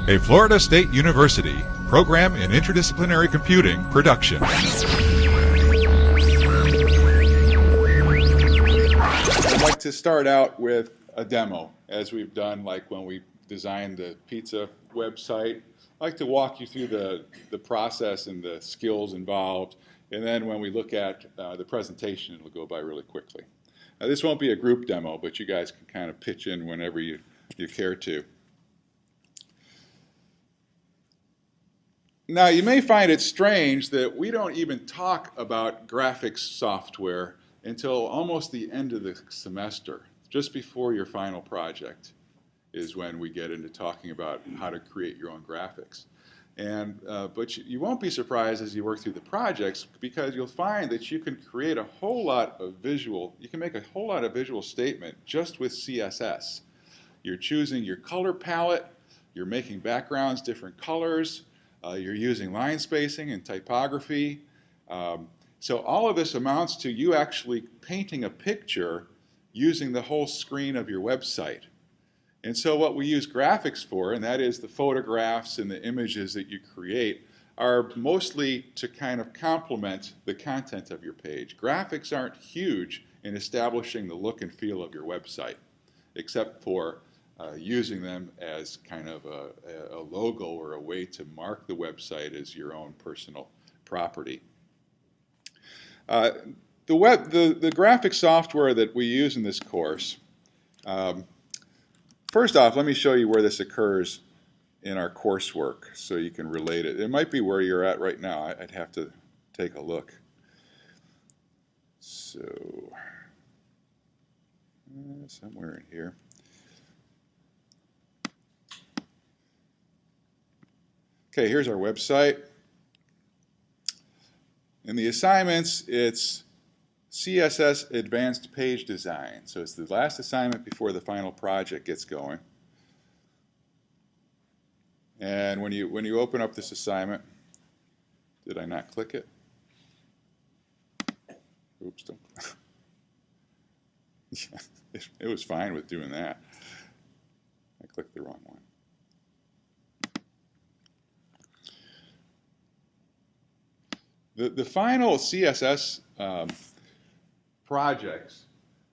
A Florida State University program in interdisciplinary computing production. I'd like to start out with a demo, as we've done like when we designed the pizza website. I'd like to walk you through the process and the skills involved, and then when we look at the presentation, it'll go by really quickly. This won't be a group demo, but you guys can kind of pitch in whenever you care to. Now, you may find it strange that we don't even talk about graphics software until almost the end of the semester. Just before your final project is when we get into talking about how to create your own graphics. But you won't be surprised as you work through the projects, because you'll find that you can create a whole lot of you can make a whole lot of visual statement just with CSS. You're choosing your color palette, you're making backgrounds different colors, you're using line spacing and typography. So all of this amounts to you actually painting a picture using the whole screen of your website. And so what we use graphics for, and that is the photographs and the images that you create, are mostly to kind of complement the content of your page. Graphics aren't huge in establishing the look and feel of your website, except for using them as kind of a logo or a way to mark the website as your own personal property. The graphic software that we use in this course, first off, let me show you where this occurs in our coursework so you can relate it. It might be where you're at right now. I'd have to take a look. So, somewhere in here. Okay, here's our website. In the assignments, it's CSS Advanced Page Design. So it's the last assignment before the final project gets going. And when you open up this assignment, did I not click it? Oops. Don't. Yeah, it was fine with doing that. I clicked the wrong one. The final CSS projects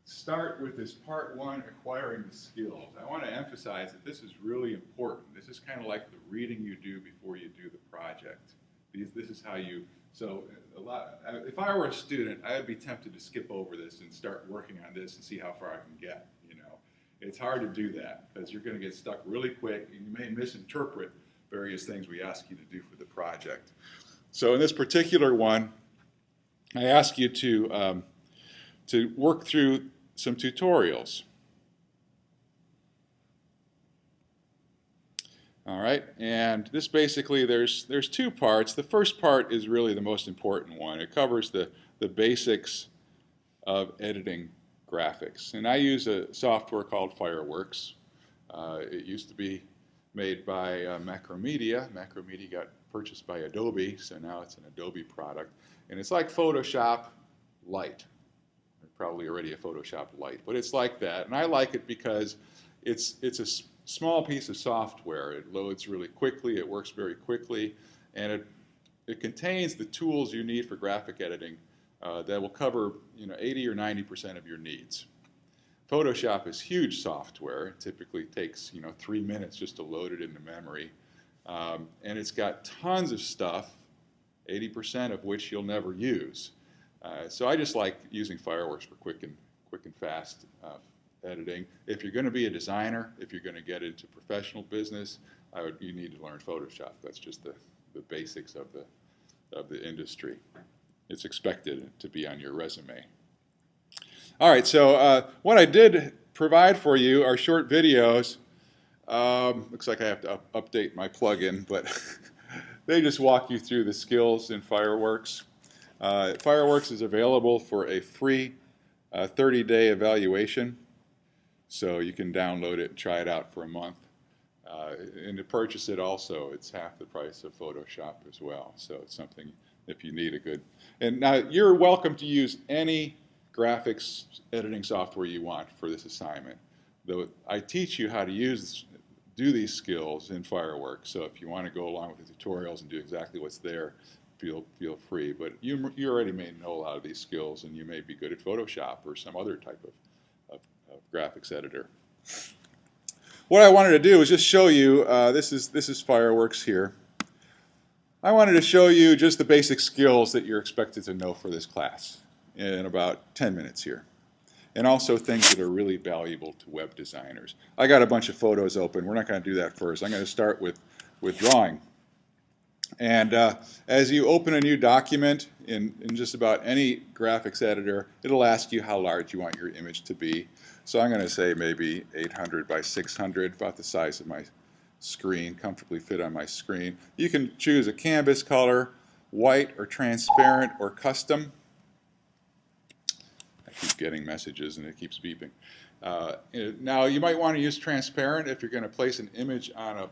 start with this part one, acquiring the skills. I want to emphasize that this is really important. This is kind of like the reading you do before you do the project. This is how you, so if I were a student, I would be tempted to skip over this and start working on this and see how far I can get, you know. It's hard to do that because you're going to get stuck really quick and you may misinterpret various things we ask you to do for the project. So in this particular one, I ask you to work through some tutorials. All right, and this basically, there's two parts. The first part is really the most important one. It covers the basics of editing graphics. And I use a software called Fireworks. It used to be made by Macromedia. Macromedia got purchased by Adobe, so now it's an Adobe product. And it's like Photoshop Lite. Probably already a Photoshop Lite, but it's like that. And I like it because it's a small piece of software. It loads really quickly, it works very quickly, and it contains the tools you need for graphic editing that will cover 80 or 90% of your needs. Photoshop is huge software. It typically takes 3 minutes just to load it into memory. And it's got tons of stuff, 80% of which you'll never use. So I just like using Fireworks for quick and fast editing. If you're going to be a designer, if you're going to get into professional business, you need to learn Photoshop. That's just the basics of the industry. It's expected to be on your resume. All right, so what I did provide for you are short videos. Looks like I have to update my plugin, but they just walk you through the skills in Fireworks. Fireworks is available for a free 30-day evaluation, so you can download it and try it out for a month. And to purchase it also, it's half the price of Photoshop as well, so it's something if you need a good. And now you're welcome to use any graphics editing software you want for this assignment. Though I teach you how to do these skills in Fireworks. So if you want to go along with the tutorials and do exactly what's there, feel free. But you already may know a lot of these skills, and you may be good at Photoshop or some other type of graphics editor. What I wanted to do is just show you, this is Fireworks here. I wanted to show you just the basic skills that you're expected to know for this class in about 10 minutes here. And also things that are really valuable to web designers. I got a bunch of photos open. We're not going to do that first. I'm going to start with drawing. And as you open a new document in just about any graphics editor, it'll ask you how large you want your image to be. So I'm going to say maybe 800 by 600, about the size of my screen, comfortably fit on my screen. You can choose a canvas color, white or transparent or custom. I keep getting messages and it keeps beeping. Now you might want to use transparent if you're going to place an image on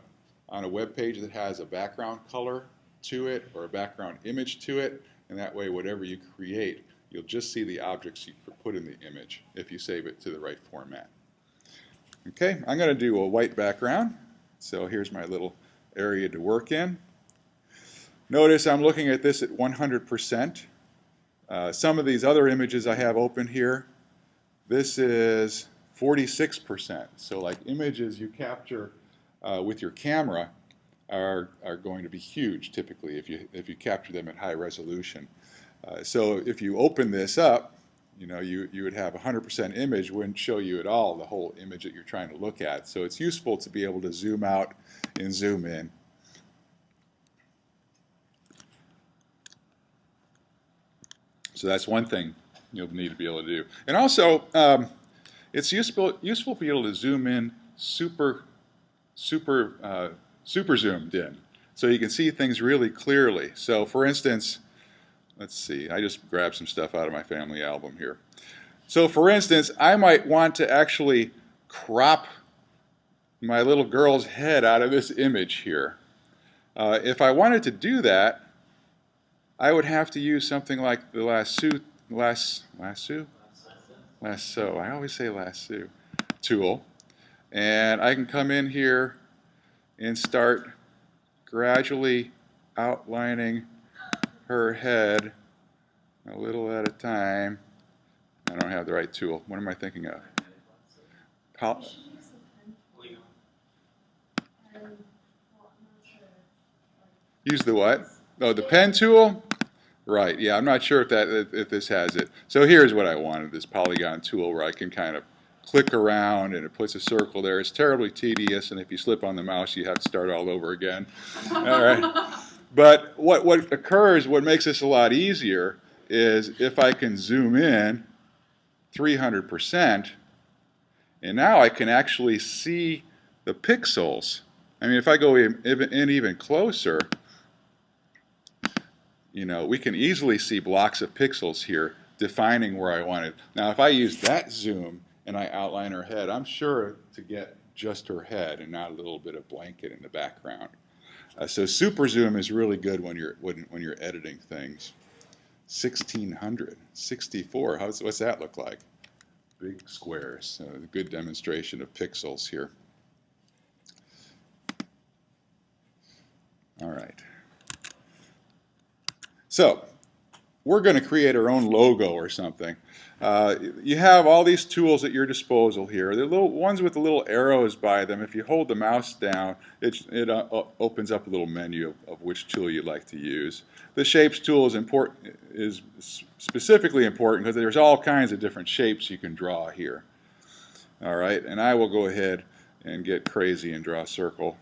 a web page that has a background color to it or a background image to it, and that way whatever you create, you'll just see the objects you put in the image if you save it to the right format. Okay, I'm going to do a white background. So here's my little area to work in. Notice I'm looking at this at 100%. Some of these other images I have open here, this is 46%. So like images you capture with your camera are going to be huge typically if you capture them at high resolution. So if you open this up, you would have 100% image, wouldn't show you at all the whole image that you're trying to look at. So it's useful to be able to zoom out and zoom in. So that's one thing you'll need to be able to do. And also, it's useful to be able to zoom in super zoomed in, so you can see things really clearly. So for instance, let's see, I just grabbed some stuff out of my family album here. So for instance, I might want to actually crop my little girl's head out of this image here. If I wanted to do that, I would have to use something like the lasso, I always say lasso, tool. And I can come in here and start gradually outlining her head a little at a time. I don't have the right tool. What am I thinking of? Use the what? Oh, the pen tool? Right, yeah, I'm not sure if this has it. So here's what I wanted, this polygon tool where I can kind of click around and it puts a circle there. It's terribly tedious, and if you slip on the mouse, you have to start all over again. All right. But what occurs, what makes this a lot easier, is if I can zoom in 300%, and now I can actually see the pixels. I mean, if I go in even closer, we can easily see blocks of pixels here defining where I want it. Now, if I use that zoom and I outline her head, I'm sure to get just her head and not a little bit of blanket in the background. So super zoom is really good when you're editing things. 1600, 64. What's that look like? Big squares. So a good demonstration of pixels here. All right. So we're going to create our own logo or something. You have all these tools at your disposal here. The little ones with the little arrows by them. If you hold the mouse down, it opens up a little menu of which tool you'd like to use. The shapes tool is specifically important because there's all kinds of different shapes you can draw here. All right, and I will go ahead and get crazy and draw a circle.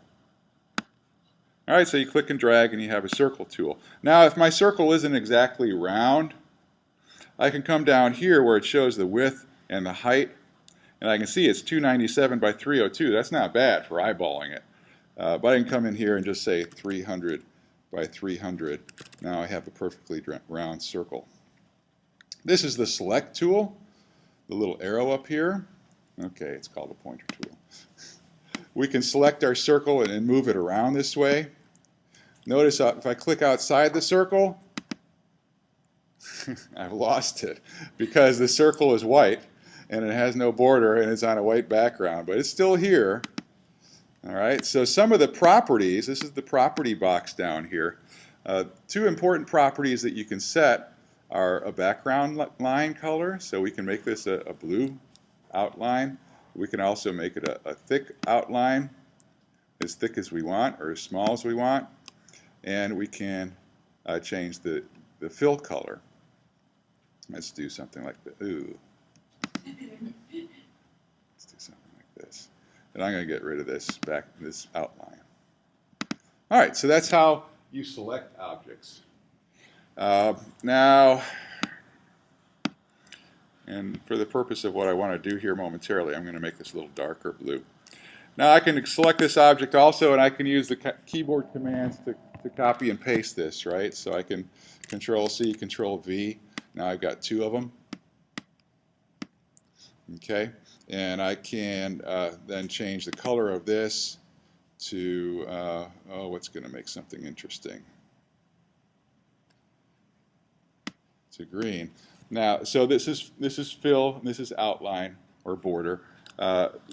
All right, so you click and drag and you have a circle tool. Now, if my circle isn't exactly round, I can come down here where it shows the width and the height, and I can see it's 297 by 302. That's not bad for eyeballing it. But I can come in here and just say 300 by 300. Now I have a perfectly round circle. This is the select tool, the little arrow up here. Okay, it's called the pointer tool. We can select our circle and move it around this way. Notice if I click outside the circle, I've lost it because the circle is white and it has no border and it's on a white background, but it's still here. All right, so some of the properties, this is the property box down here. Two important properties that you can set are a background line color, so we can make this a blue outline. We can also make it a thick outline, as thick as we want or as small as we want. And we can change the fill color. Let's do something like that. Ooh. Let's do something like this. And I'm going to get rid of this outline. All right, so that's how you select objects. Now, and for the purpose of what I want to do here momentarily, I'm going to make this a little darker blue. Now I can select this object also, and I can use the keyboard commands to copy and paste this, right? So I can Control-C, Control-V. Now I've got two of them. Okay, and I can then change the color of this to, what's going to make something interesting? To green. Now, so this is fill, and this is outline or border.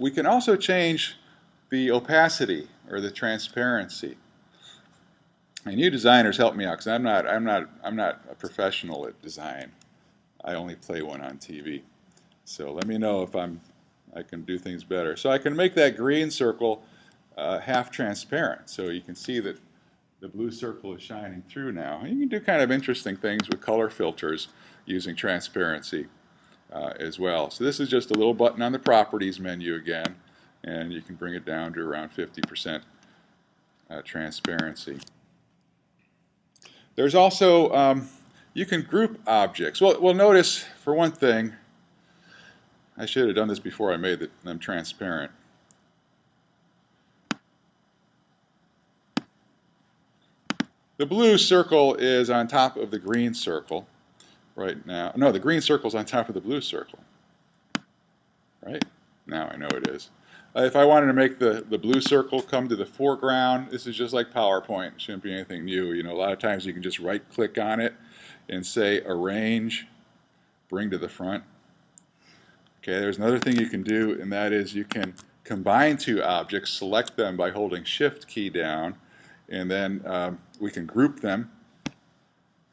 We can also change the opacity or the transparency. And you designers help me out, because I'm not a professional at design. I only play one on TV. So let me know if I can do things better. So I can make that green circle half transparent, so you can see that the blue circle is shining through now. And you can do kind of interesting things with color filters using transparency as well. So this is just a little button on the Properties menu again, and you can bring it down to around 50% transparency. There's also, you can group objects. Well, notice, for one thing, I should have done this before I made them transparent. The blue circle is on top of the green circle right now. No, the green circle is on top of the blue circle. Right? Now I know it is. If I wanted to make the blue circle come to the foreground, this is just like PowerPoint. It shouldn't be anything new. You know, a lot of times you can just right-click on it and say Arrange, Bring to the Front. Okay, there's another thing you can do, and that is you can combine two objects, select them by holding Shift key down, and then we can group them.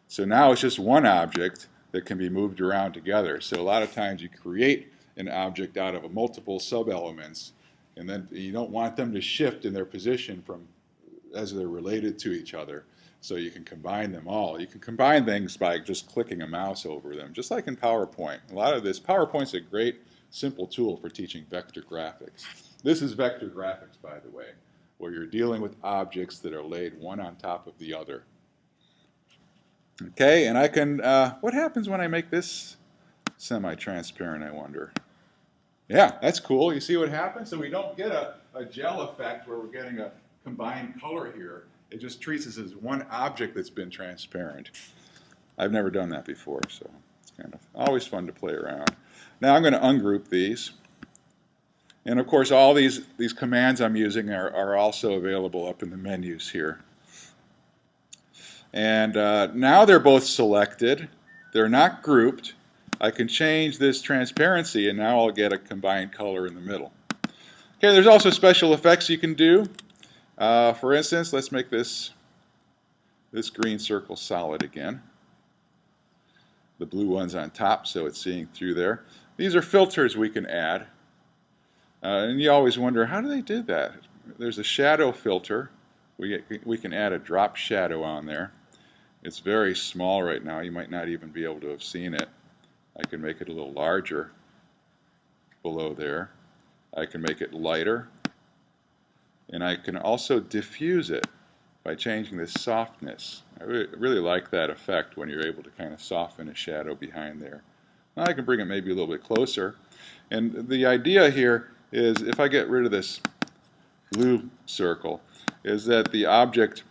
So now it's just one object that can be moved around together. So a lot of times you create an object out of multiple sub-elements, and then you don't want them to shift in their position as they're related to each other. So you can combine them all. You can combine things by just clicking a mouse over them, just like in PowerPoint. A lot of this, PowerPoint's a great, simple tool for teaching vector graphics. This is vector graphics, by the way, where you're dealing with objects that are laid one on top of the other. Okay, and I can, what happens when I make this semi-transparent, I wonder? Yeah, that's cool. You see what happens? So we don't get a gel effect where we're getting a combined color here. It just treats this as one object that's been transparent. I've never done that before, so it's kind of always fun to play around. Now I'm going to ungroup these. And of course all these commands I'm using are also available up in the menus here. And now they're both selected. They're not grouped. I can change this transparency, and now I'll get a combined color in the middle. Okay, there's also special effects you can do. For instance, let's make this green circle solid again. The blue one's on top, so it's seeing through there. These are filters we can add. And you always wonder, how do they do that? There's a shadow filter. We can add a drop shadow on there. It's very small right now. You might not even be able to have seen it. I can make it a little larger below there. I can make it lighter. And I can also diffuse it by changing the softness. I really like that effect when you're able to kind of soften a shadow behind there. Now I can bring it maybe a little bit closer. And the idea here is, if I get rid of this blue circle, is that the object,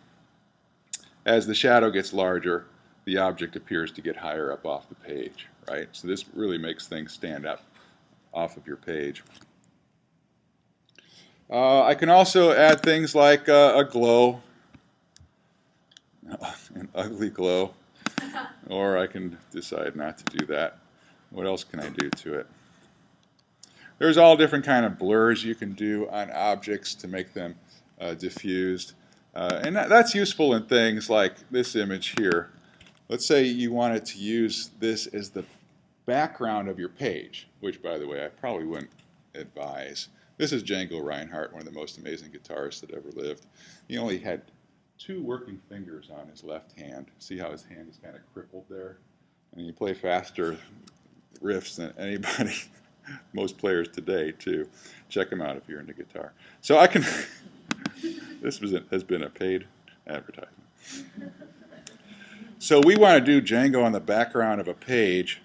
as the shadow gets larger, the object appears to get higher up off the page, right? So this really makes things stand up off of your page. I can also add things like a glow, an ugly glow, or I can decide not to do that. What else can I do to it? There's all different kind of blurs you can do on objects to make them diffused. And that's useful in things like this image here. Let's say you wanted to use this as the background of your page, which, by the way, I probably wouldn't advise. This is Django Reinhardt, one of the most amazing guitarists that ever lived. He only had 2 working fingers on his left hand. See how his hand is kind of crippled there? And you play faster riffs than anybody, most players today, too. Check him out if you're into guitar. So I can, this has been a paid advertisement. So we want to do Django on the background of a page,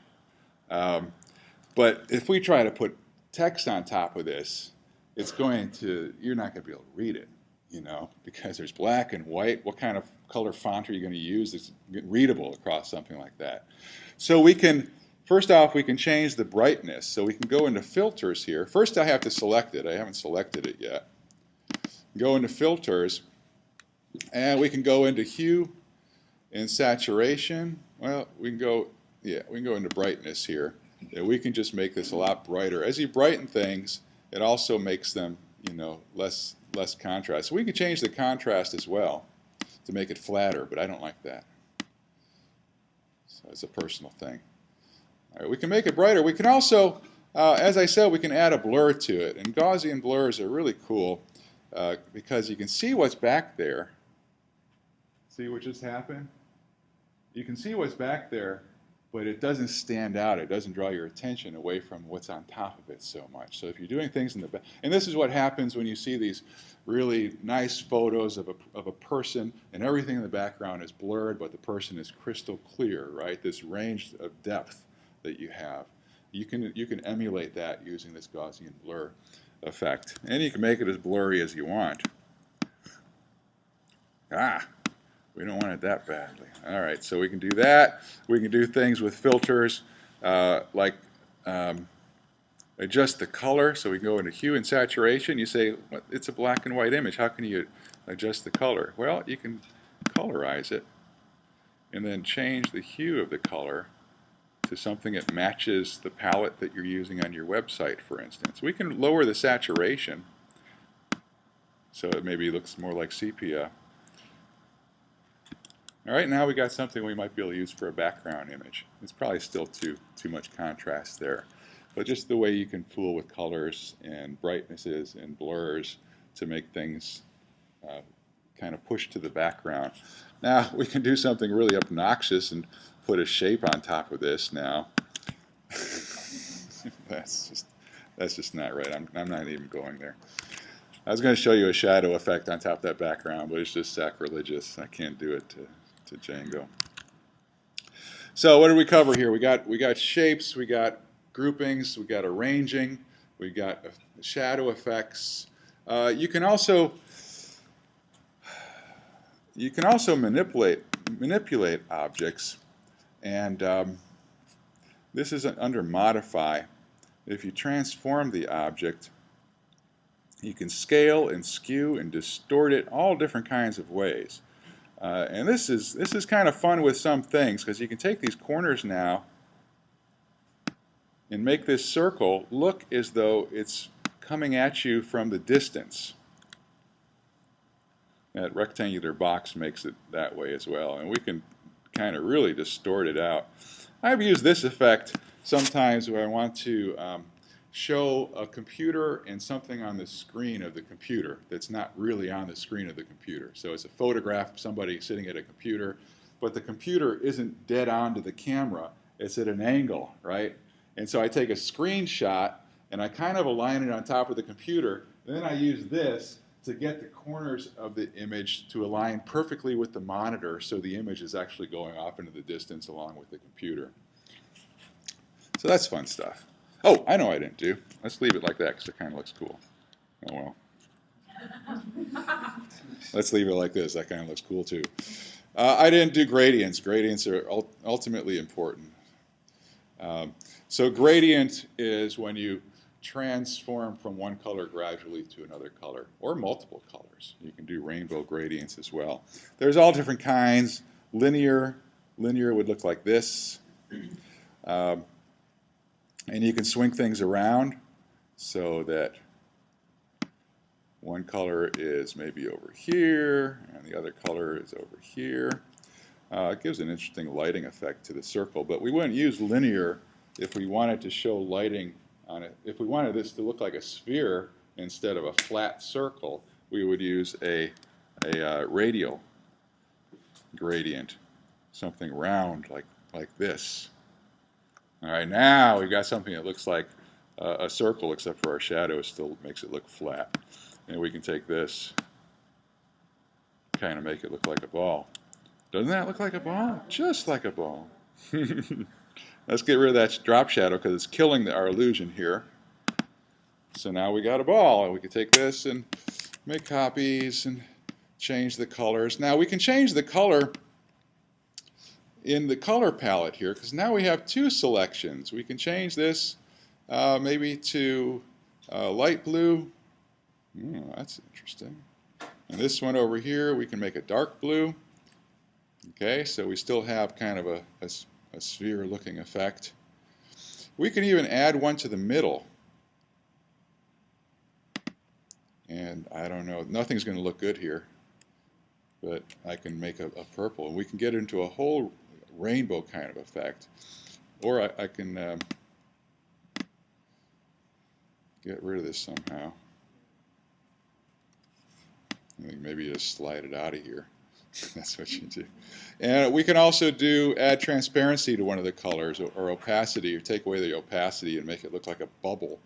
but if we try to put text on top of this, you're not going to be able to read it, because there's black and white. What kind of color font are you going to use that's readable across something like that? So first off, we can change the brightness. So we can go into filters here. First I have to select it. I haven't selected it yet. Go into filters, and we can go into hue and saturation. Well, we can go into brightness here. We can just make this a lot brighter. As you brighten things, it also makes them, less contrast. So we can change the contrast as well to make it flatter, but I don't like that. So it's a personal thing. All right, we can make it brighter. We can also, as I said, we can add a blur to it. And Gaussian blurs are really cool because you can see what's back there. See what just happened? You can see what's back there, but it doesn't stand out. It doesn't draw your attention away from what's on top of it so much. So if you're doing things in the back, and this is what happens when you see these really nice photos of a person, and everything in the background is blurred, but the person is crystal clear, right? This range of depth that you have. You can emulate that using this Gaussian blur effect, and you can make it as blurry as you want. We don't want it that badly. All right, so we can do that. We can do things with filters like adjust the color. So we can go into hue and saturation. You say, well, it's a black and white image. How can you adjust the color? Well, you can colorize it and then change the hue of the color to something that matches the palette that you're using on your website, for instance. We can lower the saturation so it maybe looks more like sepia. All right, now we got something we might be able to use for a background image. It's probably still too much contrast there, but just the way you can fool with colors and brightnesses and blurs to make things kind of push to the background. Now we can do something really obnoxious and put a shape on top of this now. That's just not right. I'm not even going there. I was going to show you a shadow effect on top of that background, but it's just sacrilegious. I can't do it to Django. So what did we cover here? We got shapes, we got groupings, we got arranging, we got shadow effects. You can also manipulate objects, and this is under modify. If you transform the object, you can scale and skew and distort it all different kinds of ways. And this is kind of fun with some things, because you can take these corners now and make this circle look as though it's coming at you from the distance. That rectangular box makes it that way as well, and we can kind of really distort it out. I've used this effect sometimes where I want to show a computer and something on the screen of the computer that's not really on the screen of the computer. So it's a photograph of somebody sitting at a computer, but the computer isn't dead on to the camera. It's at an angle, right? And so I take a screenshot and I kind of align it on top of the computer. And then I use this to get the corners of the image to align perfectly with the monitor, so the image is actually going off into the distance along with the computer. So that's fun stuff. Oh, I know what I didn't do. Let's leave it like that because it kind of looks cool. Oh well. Let's leave it like this. That kind of looks cool too. I didn't do gradients. Gradients are ultimately important. So gradient is when you transform from one color gradually to another color, or multiple colors. You can do rainbow gradients as well. There's all different kinds. Linear would look like this. And you can swing things around. so that one color is maybe over here and the other color is over here. It gives an interesting lighting effect to the circle, but we wouldn't use linear if we wanted to show lighting on it. If we wanted this to look like a sphere instead of a flat circle, we would use a radial gradient, something round like this. All right, now we've got something that looks like a circle, except for our shadow still makes it look flat. And we can take this, kind of make it look like a ball. Doesn't that look like a ball? Just like a ball. Let's get rid of that drop shadow because it's killing our illusion here. So now we got a ball, and we can take this and make copies and change the colors. Now we can change the color in the color palette here because now we have two selections. We can change this maybe to light blue. That's interesting. And this one over here we can make a dark blue. Okay, so we still have kind of a sphere looking effect. We can even add one to the middle. And I don't know, nothing's going to look good here, but I can make a purple, and we can get into a whole rainbow kind of effect. Or I can get rid of this somehow. I think maybe just slide it out of here. That's what you do. And we can also add transparency to one of the colors, or opacity, or take away the opacity and make it look like a bubble.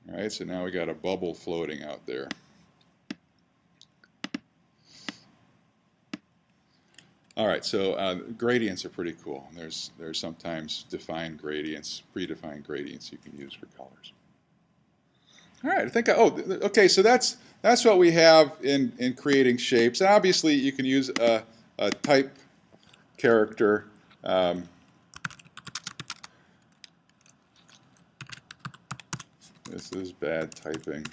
All right, so now we got a bubble floating out there. All right, so gradients are pretty cool. There's sometimes defined gradients, predefined gradients you can use for colors. All right, I think okay, so that's what we have in creating shapes. And obviously, you can use a type character. This is bad typing.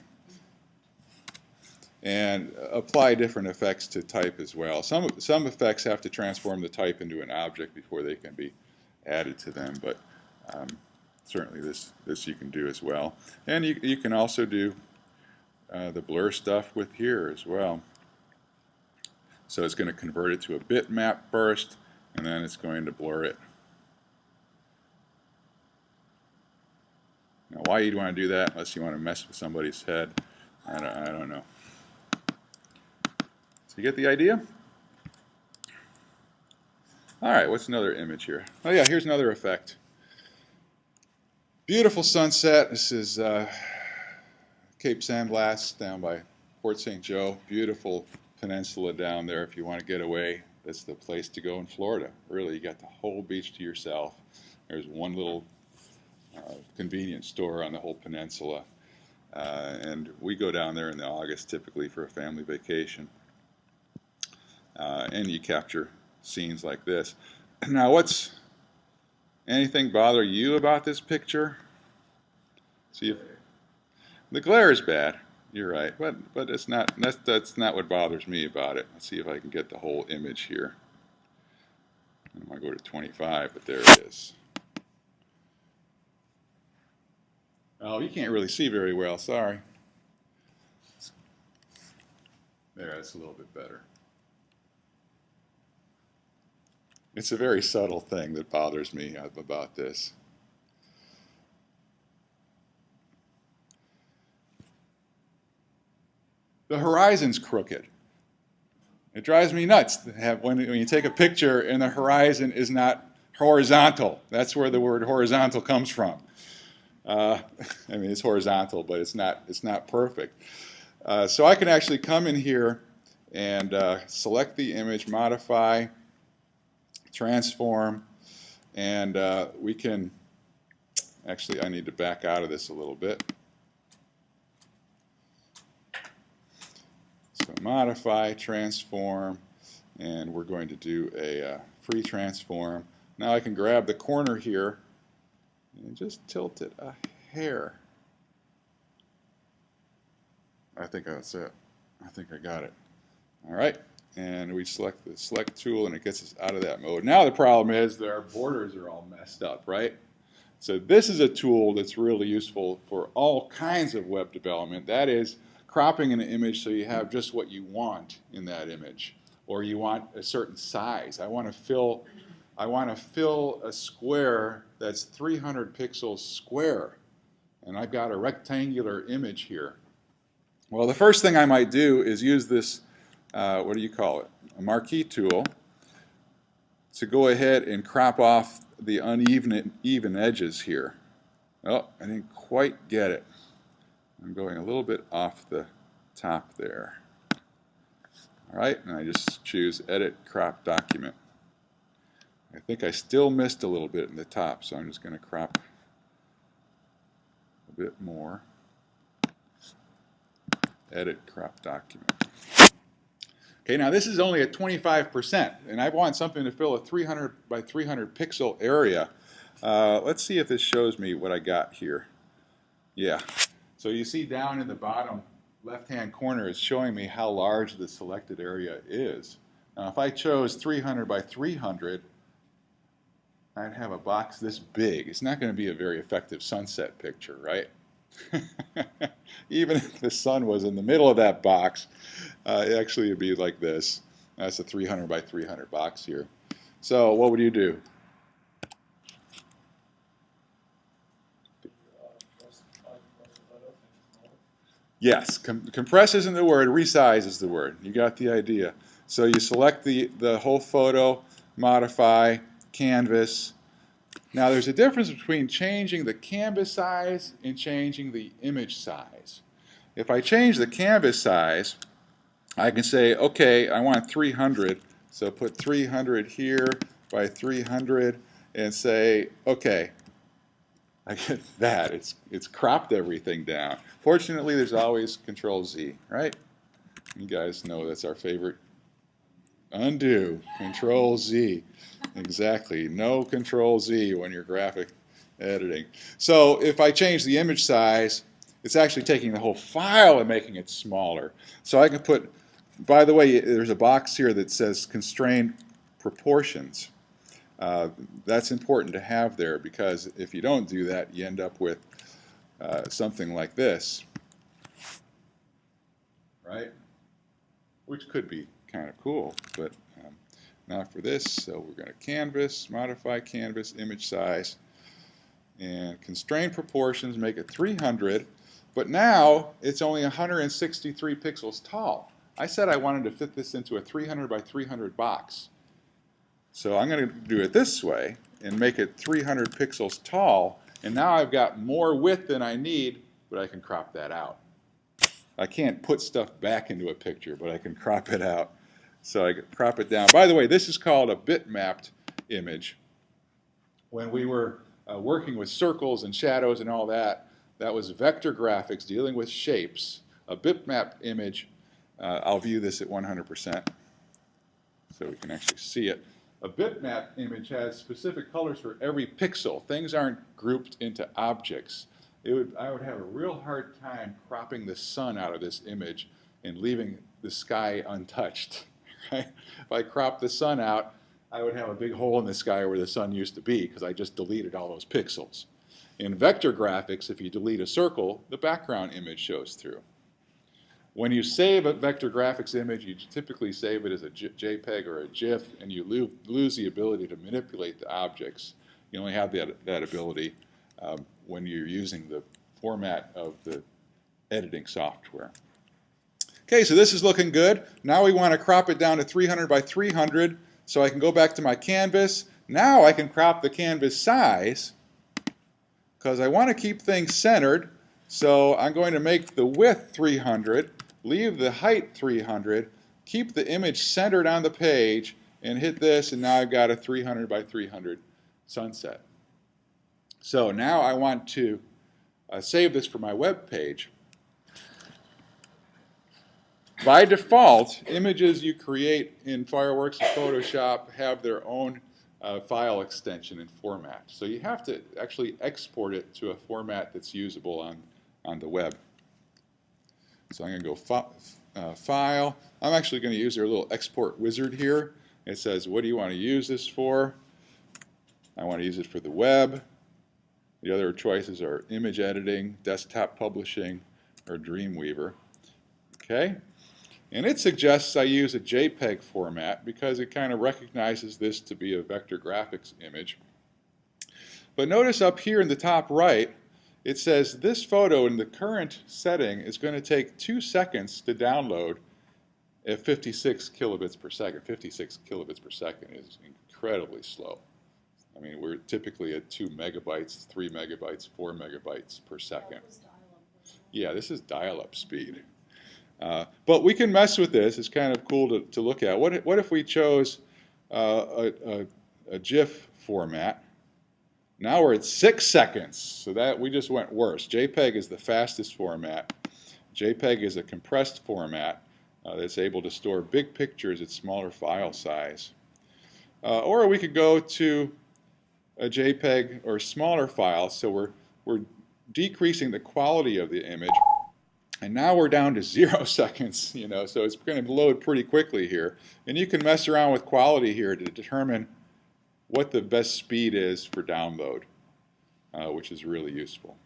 And apply different effects to type as well. Some effects have to transform the type into an object before they can be added to them, but certainly this you can do as well. And you can also do the blur stuff with here as well. So it's going to convert it to a bitmap first, and then it's going to blur it. Now, why you'd want to do that, unless you want to mess with somebody's head, I don't know. So you get the idea? All right, what's another image here? Oh yeah, here's another effect. Beautiful sunset. This is Cape San Blas down by Port St. Joe. Beautiful peninsula down there. If you want to get away, that's the place to go in Florida. Really, you got the whole beach to yourself. There's one little convenience store on the whole peninsula. And we go down there in August typically for a family vacation. And you capture scenes like this. Now, anything bother you about this picture? See, the glare is bad. You're right, but it's not. That's not what bothers me about it. Let's see if I can get the whole image here. I'm gonna go to 25, but there it is. Oh, you can't really see very well. Sorry. There, that's a little bit better. It's a very subtle thing that bothers me about this. The horizon's crooked. It drives me nuts to have when you take a picture and the horizon is not horizontal. That's where the word horizontal comes from. I mean, it's horizontal, but it's not perfect. So I can actually come in here and select the image, modify, transform, and we can actually, I need to back out of this a little bit. So modify, transform, and we're going to do a free transform. Now I can grab the corner here and just tilt it a hair. I think that's it. I think I got it. All right, and we select the select tool and it gets us out of that mode. Now the problem is that our borders are all messed up, right? So this is a tool that's really useful for all kinds of web development. That is cropping an image so you have just what you want in that image, or you want a certain size. I want to fill a square that's 300 pixels square, and I've got a rectangular image here. Well, the first thing I might do is use this, what do you call it, a marquee tool, to go ahead and crop off the uneven edges here. Oh, I didn't quite get it. I'm going a little bit off the top there. All right, and I just choose Edit Crop Document. I think I still missed a little bit in the top, so I'm just going to crop a bit more. Edit Crop Document. Okay, now this is only at 25%, and I want something to fill a 300 by 300 pixel area. Let's see if this shows me what I got here. Yeah, so you see down in the bottom left-hand corner, it's showing me how large the selected area is. Now, if I chose 300 by 300, I'd have a box this big. It's not going to be a very effective sunset picture, right? Even if the sun was in the middle of that box, actually it'd be like this. That's a 300 by 300 box here. So what would you do? Yes, compress isn't the word, resize is the word. You got the idea. So you select the whole photo, modify, canvas. Now there's a difference between changing the canvas size and changing the image size. If I change the canvas size, I can say, okay, I want 300, so put 300 here by 300 and say, okay, I get that. It's cropped everything down. Fortunately, there's always Control-Z, right? You guys know that's our favorite. Undo, Control-Z. Exactly. No Control-Z when you're graphic editing. So if I change the image size, it's actually taking the whole file and making it smaller. So I can put, by the way, there's a box here that says constrained proportions. That's important to have there, because if you don't do that, you end up with something like this, right? Which could be kind of cool, but not for this. So we're going to canvas, modify canvas, image size, and constrain proportions, make it 300, but now it's only 163 pixels tall. I said I wanted to fit this into a 300 by 300 box. So I'm going to do it this way and make it 300 pixels tall, and now I've got more width than I need, but I can crop that out. I can't put stuff back into a picture, but I can crop it out. So I can crop it down. By the way, this is called a bitmapped image. When we were working with circles and shadows and all that, that was vector graphics dealing with shapes. A bitmapped image, I'll view this at 100% so we can actually see it. A bitmap image has specific colors for every pixel. Things aren't grouped into objects. I would have a real hard time cropping the sun out of this image and leaving the sky untouched. Right? If I crop the sun out, I would have a big hole in the sky where the sun used to be, because I just deleted all those pixels. In vector graphics, if you delete a circle, the background image shows through. When you save a vector graphics image, you typically save it as a JPEG or a GIF, and you lose the ability to manipulate the objects. You only have that ability when you're using the format of the editing software. Okay, so this is looking good. Now we want to crop it down to 300 by 300, so I can go back to my canvas. Now I can crop the canvas size, because I want to keep things centered. So I'm going to make the width 300, leave the height 300, keep the image centered on the page, and hit this, and now I've got a 300 by 300 sunset. So now I want to save this for my web page. By default, images you create in Fireworks and Photoshop have their own file extension and format. So you have to actually export it to a format that's usable on the web. So I'm going to go File. I'm actually going to use their little export wizard here. It says, what do you want to use this for? I want to use it for the web. The other choices are image editing, desktop publishing, or Dreamweaver. Okay? And it suggests I use a JPEG format because it kind of recognizes this to be a vector graphics image. But notice up here in the top right, it says this photo in the current setting is going to take 2 seconds to download at 56 kilobits per second. 56 kilobits per second is incredibly slow. I mean, we're typically at 2 megabytes, 3 megabytes, 4 megabytes per second. Yeah, this is dial-up speed. But we can mess with this. It's kind of cool to look at. What if we chose a GIF format? Now we're at 6 seconds, so that we just went worse. JPEG is the fastest format. JPEG is a compressed format that's able to store big pictures at smaller file size. Or we could go to a JPEG or smaller file, so we're decreasing the quality of the image. And now we're down to 0 seconds, you know, so it's going to load pretty quickly here. And you can mess around with quality here to determine what the best speed is for download, which is really useful.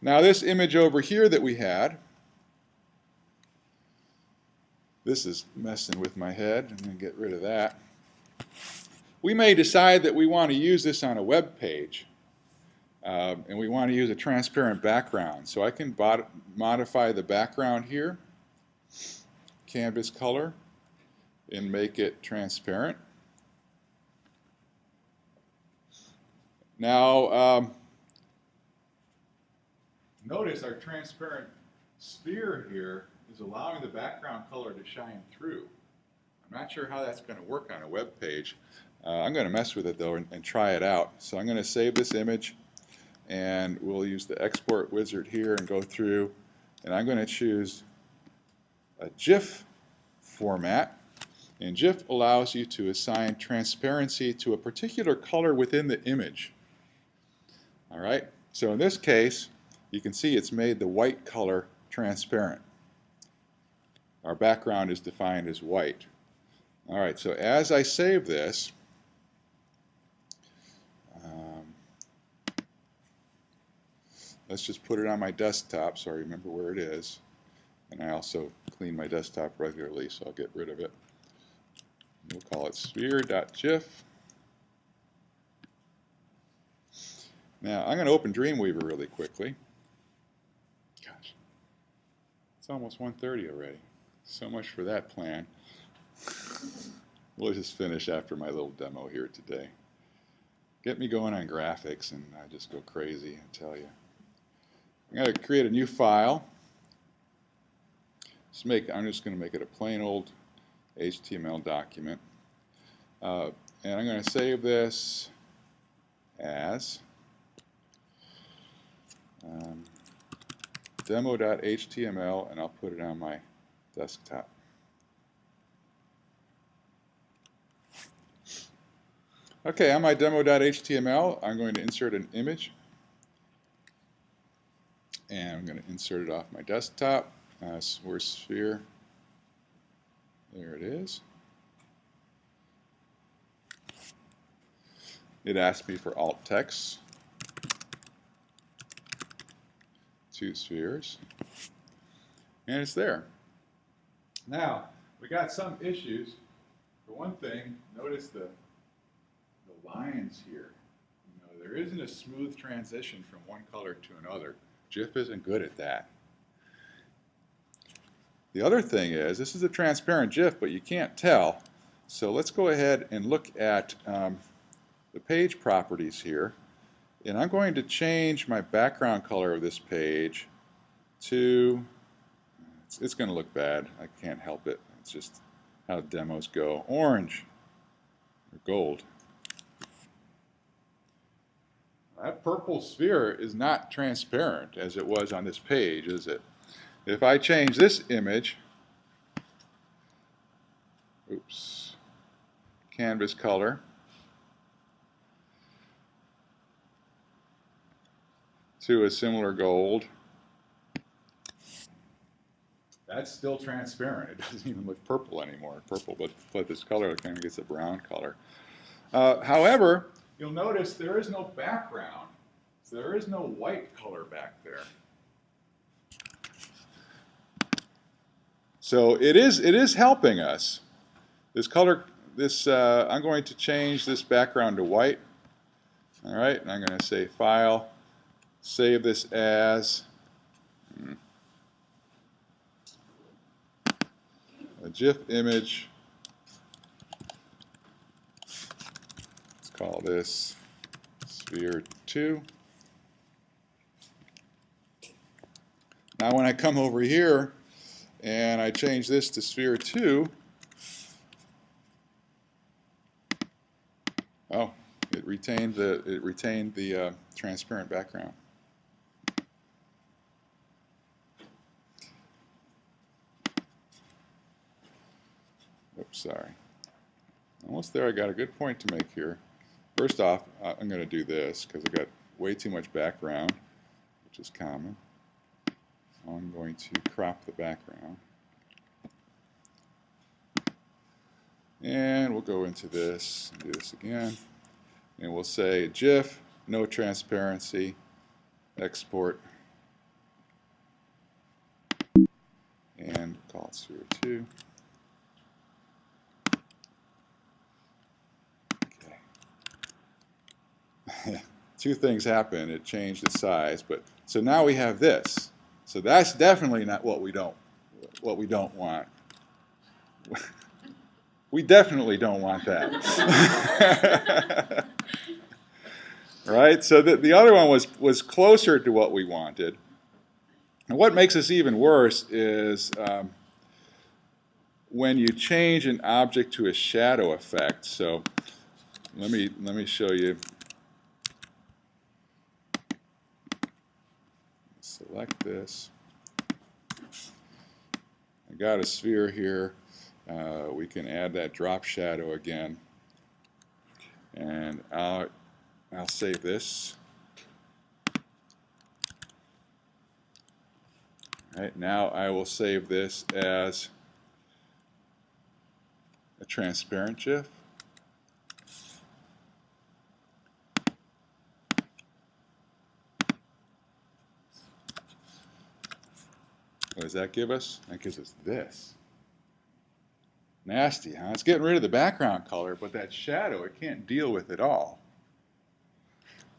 Now this image over here that we had, this is messing with my head. I'm going to get rid of that. We may decide that we want to use this on a web page. And we want to use a transparent background. So I can modify the background here, canvas color, and make it transparent. Now, notice our transparent sphere here is allowing the background color to shine through. I'm not sure how that's going to work on a web page. I'm going to mess with it though and try it out. So I'm going to save this image. And we'll use the export wizard here and go through, and I'm going to choose a GIF format, and GIF allows you to assign transparency to a particular color within the image. Alright, so in this case you can see it's made the white color transparent. Our background is defined as white. Alright, so as I save this, let's just put it on my desktop so I remember where it is. And I also clean my desktop regularly, so I'll get rid of it. We'll call it sphere.gif. Now, I'm going to open Dreamweaver really quickly. Gosh, it's almost 1:30 already. So much for that plan. We'll just finish after my little demo here today. Get me going on graphics, and I just go crazy, I tell you. I'm going to create a new file. I'm just going to make it a plain old HTML document. And I'm going to save this as demo.html, and I'll put it on my desktop. Okay, on my demo.html, I'm going to insert an image. And I'm going to insert it off my desktop. Where's sphere? There it is. It asked me for alt text. 2 spheres. And it's there. Now, we got some issues. For one thing, notice the lines here. You know, there isn't a smooth transition from one color to another. GIF isn't good at that. The other thing is, this is a transparent GIF, but you can't tell. So let's go ahead and look at the page properties here. And I'm going to change my background color of this page to, it's going to look bad. I can't help it. It's just how demos go. Orange or gold. That purple sphere is not transparent as it was on this page, is it? If I change this image, oops, canvas color, to a similar gold, that's still transparent. It doesn't even look purple anymore. Purple, but this color kind of gets a brown color. However, you'll notice there is no background. So there is no white color back there. So it is helping us. This color, I'm going to change this background to white. All right, and I'm going to say File, save this as a GIF image. Let's call this Sphere 2. Now when I come over here and I change this to Sphere 2, oh, it retained the transparent background. Oops, sorry. Almost there. I got a good point to make here. First off, I'm going to do this because I got way too much background, which is common. I'm going to crop the background. And we'll go into this and do this again. And we'll say GIF, no transparency, export, and call it Sphere 2. Okay. Two things happened. It changed the size, but so now we have this. So that's definitely not what we don't want. We definitely don't want that. Right? So the other one was closer to what we wanted. And what makes this even worse is when you change an object to a shadow effect. So let me show you. Select this. I got a sphere here. We can add that drop shadow again, and I'll save this. All right, now I will save this as a transparent GIF. What does that give us? That gives us this. Nasty, huh? It's getting rid of the background color, but that shadow, it can't deal with it all.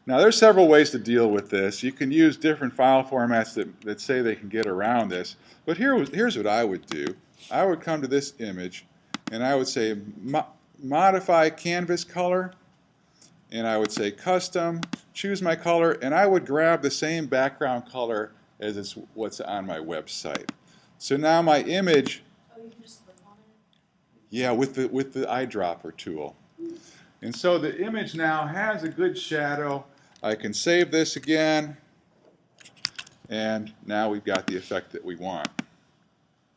Now, there's several ways to deal with this. You can use different file formats that say they can get around this. But here's what I would do. I would come to this image, and I would say modify canvas color, and I would say custom, choose my color, and I would grab the same background color as what's on my website. So now my image, oh, you can just click on it? yeah, with the eyedropper tool. And so the image now has a good shadow. I can save this again, and now we've got the effect that we want.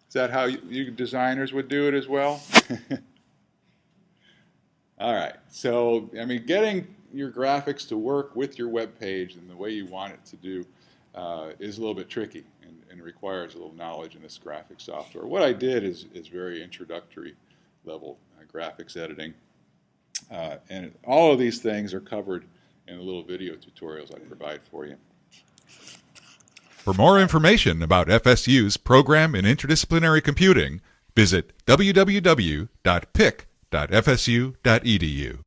Is that how you designers would do it as well? All right, so I mean, getting your graphics to work with your web page and the way you want it to do is a little bit tricky and requires a little knowledge in this graphic software. What I did is very introductory level graphics editing, and all of these things are covered in the little video tutorials I provide for you. For more information about FSU's program in interdisciplinary computing, visit www.pic.fsu.edu.